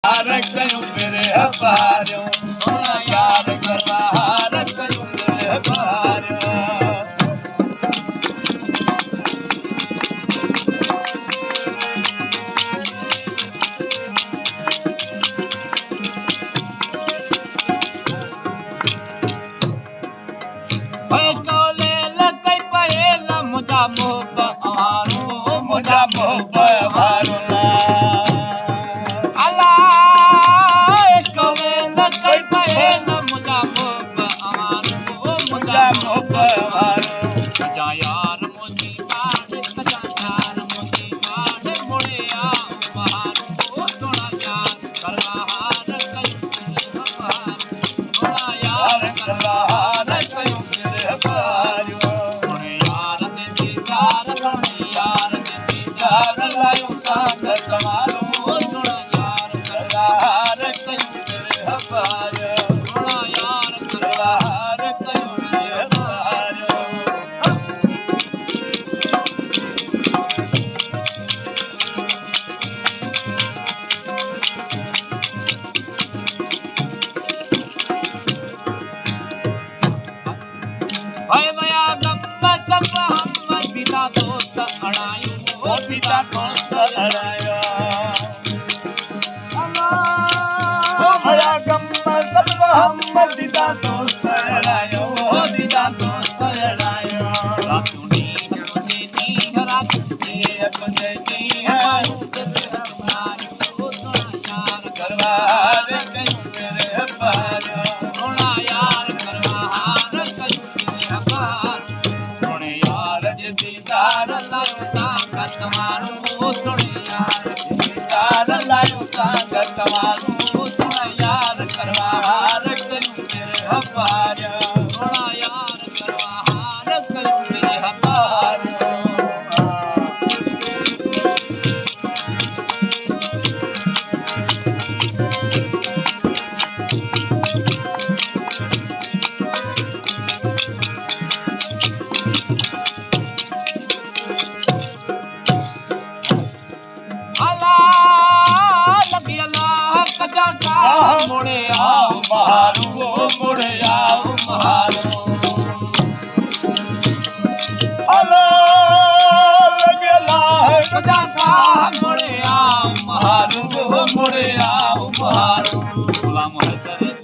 कयूं मेरे हबारियो सोना यार करवार कयूं मेरे हबारियो मुझा मोहब अवारो अल्लाह इसको लकई पहेल मुझा मोहब अवारो सजा यार मोदी बाड सजा यार मोदी बाड मोड़े आ बहारो सोना यार करवार कयूं सोना यार करवार कयूं मेरे हबारियो लायो कांग कमारो सोना यार करवार कयूं मेरे हबारियो सोना यार करवार कयूं मेरे हबारियो भाई मया गप्पा गप्पा हम पिता दोस्त अड़ायो ओ पिता दोस्त अड़ायो ओ भया गप्पा गप्पा हम पिता दोस्त अड़ायो ओ पिता दोस्त अड़ायो रातुनी मुझे नी रातुनी मुझे नी है यार करवार कयूं मेरे हबारियो सोना यार करवार कयूं मेरे हबारियो यार जे दीदार लायो ताकत मारो सोने यार दीदार लायो ताकत मारो सोना यार करवार कयूं मेरे हबारियो सोना यार करवार कयूं मेरे हबारियो मोड़े आओ महारू मोड़े आओ महारू लगेला है कजा मोड़े आओ महारू मोड़े आओ महारू गुलाम है